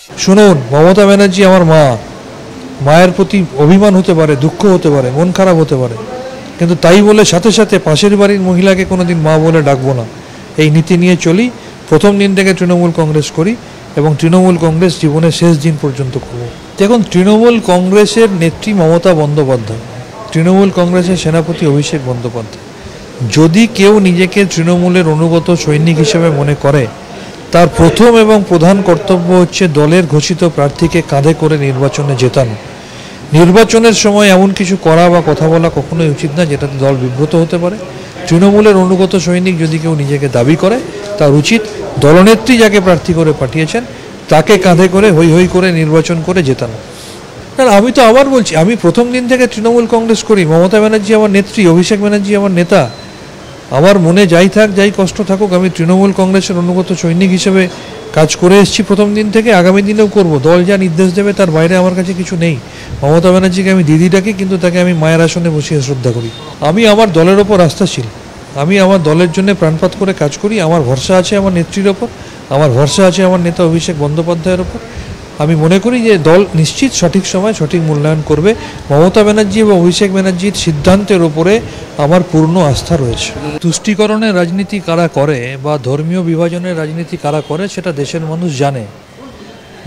শুনুন, মমতা ব্যানার্জি আমার মা, মায়ের প্রতি অভিমান হতে পারে, দুঃখ হতে পারে, মন খারাপ হতে পারে, কিন্তু তাই বলে সাথে সাথে পাশের বাড়ির মহিলাকে কোনোদিন মা বলে ডাকবো না। এই নীতি নিয়ে চলি, প্রথম দিন থেকে তৃণমূল কংগ্রেস করি এবং তৃণমূল কংগ্রেস জীবনের শেষ দিন পর্যন্ত করব। দেখুন, তৃণমূল কংগ্রেসের নেত্রী মমতা বন্দ্যোপাধ্যায়, তৃণমূল কংগ্রেসের সেনাপতি অভিষেক বন্দ্যোপাধ্যায়, যদি কেউ নিজেকে তৃণমূলের অনুগত সৈনিক হিসেবে মনে করে, তার প্রথম এবং প্রধান কর্তব্য হচ্ছে দলের ঘোষিত প্রার্থীকে কাঁধে করে নির্বাচনে জেতানো। নির্বাচনের সময় এমন কিছু করা বা কথা বলা কখনোই উচিত না যেটাতে দল বিব্রত হতে পারে। তৃণমূলের অনুগত সৈনিক যদি কেউ নিজেকে দাবি করে, তার উচিত দলনেত্রী যাকে প্রার্থী করে পাঠিয়েছেন তাকে কাঁধে করে হৈ হৈ করে নির্বাচন করে জেতানো। কারণ আমি তো আবার বলছি, আমি প্রথম দিন থেকে তৃণমূল কংগ্রেস করি, মমতা ব্যানার্জি আমার নেত্রী, অভিষেক ব্যানার্জি আমার নেতা। আমার মনে যাই থাক, যাই কষ্ট থাকুক, আমি তৃণমূল কংগ্রেসের অনুগত সৈনিক হিসেবে কাজ করে এসেছি প্রথম দিন থেকে, আগামী দিনেও করব। দল যা নির্দেশ দেবে তার বাইরে আমার কাছে কিছু নেই। মমতা ব্যানার্জিকে আমি দিদি ডাকি, কিন্তু তাকে আমি মায়ের আসনে বসিয়ে শ্রদ্ধা করি। আমি আমার দলের ওপর আস্থাশীল, আমি আমার দলের জন্য প্রাণপাত করে কাজ করি। আমার ভরসা আছে আমার নেত্রীর ওপর, আমার ভরসা আছে আমার নেতা অভিষেক বন্দ্যোপাধ্যায়ের ওপর। আমি মনে করি যে দল নিশ্চিত সঠিক সময় সঠিক মূল্যায়ন করবে। মমতা ব্যানার্জি এবং অভিষেক ব্যানার্জির সিদ্ধান্তের ওপরে আমার পূর্ণ আস্থা রয়েছে। তুষ্টিকরণের রাজনীতি কারা করে বা ধর্মীয় বিভাজনের রাজনীতি কারা করে সেটা দেশের মানুষ জানে।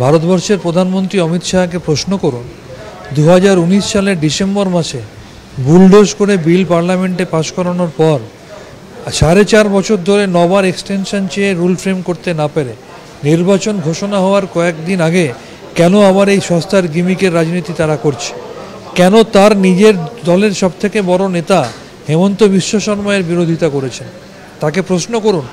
ভারতবর্ষের প্রধানমন্ত্রী অমিত শাহকে প্রশ্ন করুন, 2019 সালের ডিসেম্বর মাসে বুলডোজ করে বিল পার্লামেন্টে পাশ করানোর পর 4.5 বছর ধরে 9বার এক্সটেনশন চেয়ে রুল ফ্রেম করতে না পেরে নির্বাচন ঘোষণা হওয়ার কয়েকদিন আগে কেন আবার এই সস্তার গিমিকের রাজনীতি তারা করছে? কেন তার নিজের দলের সবথেকে বড় নেতা হেমন্ত বিশ্ব শর্মা এর বিরোধিতা করেছেন? তাকে প্রশ্ন করুন,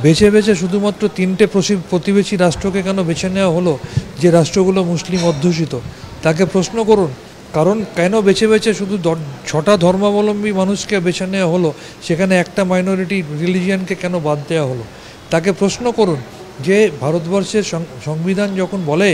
বেছে বেছে শুধুমাত্র 3টে প্রতিবেশী রাষ্ট্রকে কেন বেছে নেওয়া হলো যে রাষ্ট্রগুলো মুসলিম অধ্যুষিত? তাকে প্রশ্ন করুন, কারণ কেন বেছে বেছে শুধু 6টা ধর্মাবলম্বী মানুষকে বেছে নেওয়া হলো, সেখানে একটা মাইনরিটি রিলিজিয়ানকে কেন বাদ দেওয়া হলো? তাকে প্রশ্ন করুন যে ভারতবর্ষের সংবিধান যখন বলে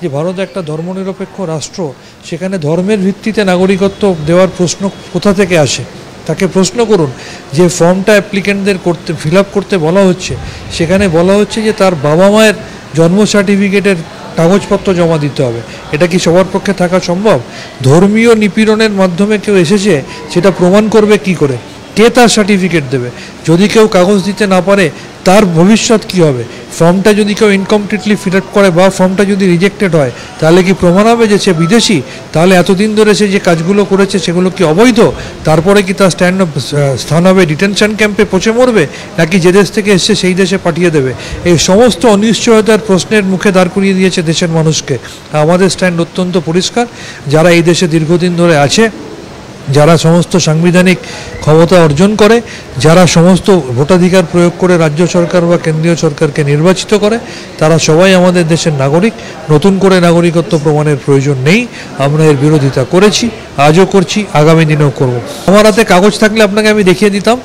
যে ভারত একটা ধর্মনিরপেক্ষ রাষ্ট্র, সেখানে ধর্মের ভিত্তিতে নাগরিকত্ব দেওয়ার প্রশ্ন কোথা থেকে আসে? তাকে প্রশ্ন করুন যে ফর্মটা অ্যাপ্লিকেন্টদের ফিল আপ করতে বলা হচ্ছে, সেখানে বলা হচ্ছে যে তার বাবা মায়ের জন্ম সার্টিফিকেটের কাগজপত্র জমা দিতে হবে। এটা কি সবার পক্ষে থাকা সম্ভব? ধর্মীয় নিপীড়নের মাধ্যমে কেউ এসেছে, সেটা প্রমাণ করবে কি করে? কে তার সার্টিফিকেট দেবে? যদি কেউ কাগজ দিতে না পারে, তার ভবিষ্যৎ কি হবে? ফর্মটা যদি কেউ ইনকমপ্লিটলি ফিল আপ করে বা ফর্মটা যদি রিজেক্টেড হয়, তাহলে কি প্রমাণ হবে যে সে বিদেশি? তাহলে এতদিন ধরে সে যে কাজগুলো করেছে সেগুলো কি অবৈধ? তারপরে কি তার স্থান হবে ডিটেনশন ক্যাম্পে পচে মরবে, নাকি যে দেশ থেকে এসছে সেই দেশে পাঠিয়ে দেবে? এই সমস্ত অনিশ্চয়তার প্রশ্নের মুখে দাঁড় করিয়ে দিয়েছে দেশের মানুষকে। আমাদের স্ট্যান্ড অত্যন্ত পরিষ্কার। যারা এই দেশে দীর্ঘদিন ধরে আছে, যারা সমস্ত সাংবিধানিক ক্ষমতা অর্জন করে, যারা সমস্ত ভোটাধিকার প্রয়োগ করে রাজ্য সরকার বা কেন্দ্রীয় সরকারকে নির্বাচিত করে, তারা সবাই আমাদের দেশের নাগরিক। নতুন করে নাগরিকত্ব প্রমাণের প্রয়োজন নেই। আমরা এর বিরোধিতা করেছি, আজও করছি, আগামী দিনেও করব। আমার হাতে কাগজ থাকলে আপনাকে আমি দেখিয়ে দিতাম,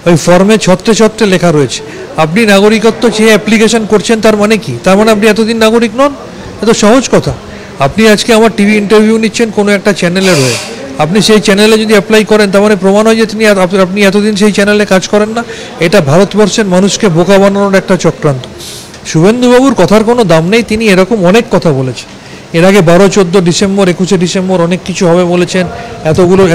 ওই ফর্মে ছত্রে ছত্রে লেখা রয়েছে আপনি নাগরিকত্ব চেয়ে অ্যাপ্লিকেশন করছেন, তার মানে কি? তার মানে আপনি এতদিন নাগরিক নন? এত সহজ কথা। আপনি আজকে আমার টিভি ইন্টারভিউ নিচ্ছেন কোনো একটা চ্যানেলের হয়ে, আপনি সেই চ্যানেলে যদি অ্যাপ্লাই করেন, তার মানে প্রমাণ হয় যে আপনি এতদিন সেই চ্যানেলে কাজ করেন না। এটা ভারতবর্ষের মানুষকে বোকা বানানোর একটা চক্রান্ত। শুভেন্দুবাবুর কথার কোনো দাম নেই, তিনি এরকম অনেক কথা বলেছেন। এর আগে 12, 14 ডিসেম্বর, 21 ডিসেম্বর অনেক কিছু হবে বলেছেন,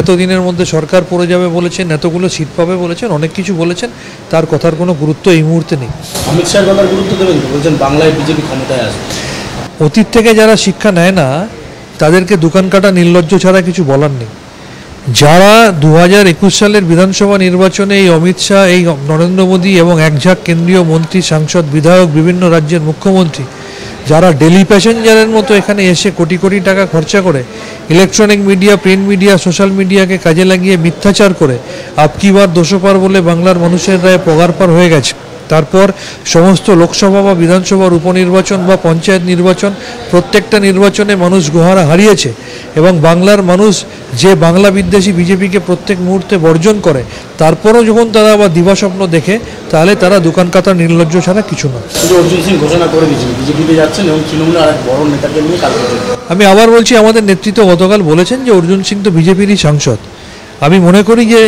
এতদিনের মধ্যে সরকার পড়ে যাবে বলেছেন, এতগুলো সিট পাবে বলেছেন, অনেক কিছু বলেছেন। তার কথার কোনো গুরুত্ব এই মুহূর্তে নেই। অমিত শাহের কথার গুরুত্ব দেবেন? বলছেন বাংলায় বিজেপি ক্ষমতায় আসবে। অতীত থেকে যারা শিক্ষা নেয় না, তাদেরকে দোকান কাটা নির্লজ্জ ছাড়া কিছু বলার নেই। যারা 2021 সালের বিধানসভা নির্বাচনে এই অমিত শাহ, এই নরেন্দ্র মোদী এবং একঝাঁক কেন্দ্রীয় মন্ত্রী, সাংসদ, বিধায়ক, বিভিন্ন রাজ্যের মুখ্যমন্ত্রী, যারা ডেলি প্যাসেঞ্জারের মতো এখানে এসে কোটি কোটি টাকা খরচা করে electronic media, print media, social মিডিয়াকে কাজে লাগিয়ে মিথ্যাচার করে আপকি বার 200 পার বলে বাংলার মানুষের রায়ে পগারপার হয়ে গেছে। তারপর সমস্ত লোকসভা বা বিধানসভার উপনির্বাচন বা পঞ্চায়েত নির্বাচন, প্রত্যেকটা নির্বাচনে মানুষ গোহারা হারিয়েছে এবং বাংলার মানুষ যে বাংলা বিদ্বেষী বিজেপিকে প্রত্যেক মুহূর্তে বর্জন করে, তারপরও যখন তারা আবার দিবাস্বপ্ন দেখে, তাহলে তারা দোকান কাটা নির্লজ্জ ছাড়া কিছু না। অর্জুন সিং ঘোষণা করে দিয়েছেন বিজেপিতে যাচ্ছেন এবং তৃণমূলের আরেক বড় নেতাকে নিয়ে কাজ করছেন। আমি আবার বলছি, আমাদের নেতৃত্ব গতকাল বলেছেন যে অর্জুন সিং তো বিজেপিরই সাংসদ। আমি মনে করি যে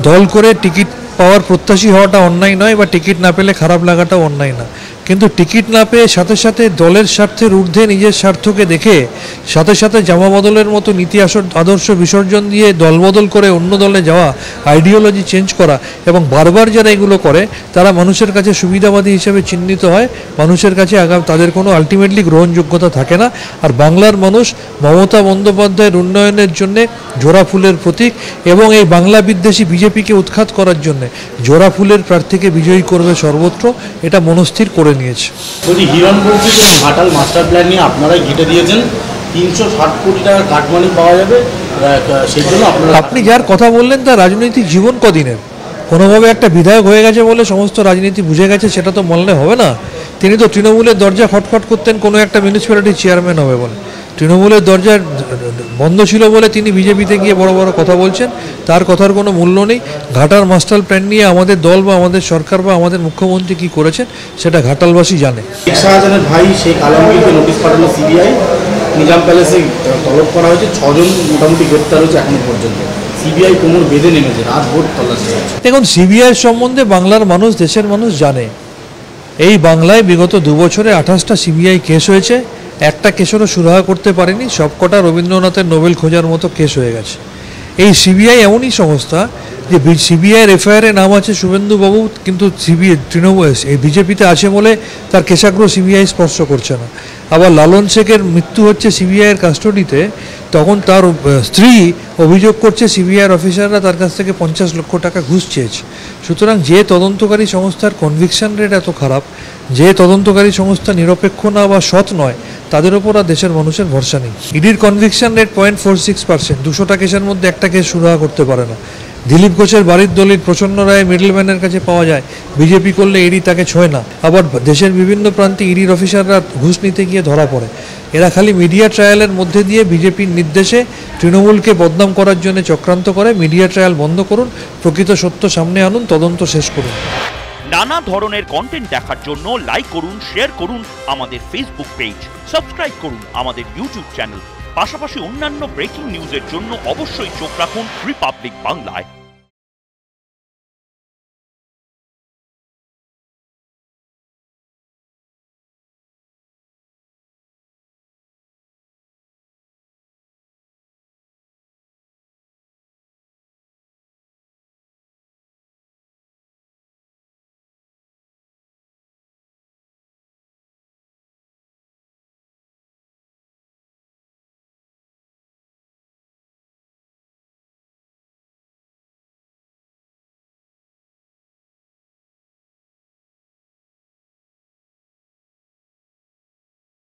দল করে টিকিট পাওয়ার প্রত্যাশী হওয়াটা অন্যায় নয়, বা টিকিট না পেলে খারাপ লাগাটাও অন্যায় না। কিন্তু টিকিট না পেয়ে সাথে সাথে দলের স্বার্থের ঊর্ধ্বে নিজের স্বার্থকে দেখে সাথে সাথে জামা বদলের মতো নীতি আদর্শ বিসর্জন দিয়ে দলবদল করে অন্য দলে যাওয়া, আইডিওলজি চেঞ্জ করা এবং বারবার যারা এগুলো করে তারা মানুষের কাছে সুবিধাবাদী হিসেবে চিহ্নিত হয়, মানুষের কাছে তাদের কোনো আলটিমেটলি গ্রহণযোগ্যতা থাকে না। আর বাংলার মানুষ মমতা বন্দ্যোপাধ্যায়ের উন্নয়নের জন্যে জোড়া ফুলের প্রতীক এবং এই বাংলা বিদ্বেষী বিজেপিকে উৎখাত করার জন্যে জোড়া ফুলের প্রার্থীকে বিজয়ী করবে সর্বত্র, এটা মনস্থির করে নিয়েছে। বলছি হিরণ বলছি যে ঘাটাল মাস্টার প্ল্যান নিয়ে আপনারাই ঘেটে দিয়েছেন, 360 কোটি টাকার কাটমানি পাওয়া যাবে, সেই জন্য আপনি যার কথা বললেন তার রাজনৈতিক জীবন কদিনের? কোনোভাবে একটা বিধায়ক হয়ে গেছে বলে সমস্ত রাজনীতি বুঝে গেছে সেটা তো বললে হবে না। তিনি তো তৃণমূলের দরজা খটখট করতেন কোনো একটা মিউনিসিপ্যালিটির চেয়ারম্যান হবে বলে, তৃণমূলের দরজা বন্ধ ছিল বলে তিনি বিজেপিতে গিয়ে বড় বড় কথা বলছেন, তার কথার কোনো মূল্য নেই। ঘাটাল মাস্টার প্ল্যান নিয়ে আমাদের দল বা আমাদের সরকার বা আমাদের মুখ্যমন্ত্রী কী করেছেন সেটা ঘাটালবাসী জানে। শেখ শাহজাহানের ভাই শেখ আলমগীরকে নোটিশ পাঠালো সিবিআই, নিজাম প্যালেসে তলব করা হয়েছে, 6 জন মোটামুটি গ্রেপ্তার হয়েছে এখনো পর্যন্ত। সিবিআই কোমর বেঁধে নেমেছে, রাত ভোর তল্লাশি হচ্ছে। দেখুন, সিবিআই সম্বন্ধে বাংলার মানুষ, দেশের মানুষ জানে। এই বাংলায় বিগত 2 বছরে 28টা সিবিআই কেস হয়েছে, একটা কেসেরও সুরাহা করতে পারেনি, সবকটা রবীন্দ্রনাথের নোবেল খোঁজার মতো কেস হয়ে গেছে। এই সিবিআই এমনই সংস্থা যে সিবিআইয়ের এফআইআরে নাম আছে শুভেন্দুবাবু, কিন্তু তৃণমূল এই বিজেপিতে আছে বলে তার কেশাগ্র সিবিআই স্পর্শ করছে না। আবার লালন শেখের মৃত্যু হচ্ছে সিবিআইয়ের কাস্টডিতে, তখন তার স্ত্রী অভিযোগ করছে সিবিআইয়ের অফিসাররা তার কাছ থেকে 50 লক্ষ টাকা ঘুষ চেয়েছে। সুতরাং যে তদন্তকারী সংস্থার কনভিকশন রেট এত খারাপ, যে তদন্তকারী সংস্থা নিরপেক্ষ না বা সৎ নয়, তাদের ওপর আর দেশের মানুষের ভরসা নেই। ইডির কনভিকশন রেট 0.46%, 200টা কেসের মধ্যে একটা কেস সুরাহা করতে পারে না। দিলীপ ঘোষের বাড়ির দলিল প্রচণ্ড রায় মিডলম্যানের কাছে পাওয়া যায়, বিজেপি করলে ইডি তাকে ছোঁয় না। আবার দেশের বিভিন্ন প্রান্তে ইডির অফিসাররা ঘুষ নিতে গিয়ে ধরা পড়ে। এরা খালি মিডিয়া ট্রায়ালের মধ্যে দিয়ে বিজেপির নির্দেশে তৃণমূলকে বদনাম করার জন্য চক্রান্ত করে। মিডিয়া ট্রায়াল বন্ধ করুন, প্রকৃত সত্য সামনে আনুন, তদন্ত শেষ করুন। নানা ধরনের কন্টেন্ট দেখার জন্য লাইক করুন, শেয়ার করুন আমাদের ফেসবুক পেজ, সাবস্ক্রাইব করুন আমাদের ইউটিউব চ্যানেল। পাশাপাশি অন্যান্য ব্রেকিং নিউজের জন্য অবশ্যই চোখ রাখুন রিপাবলিক বাংলায়।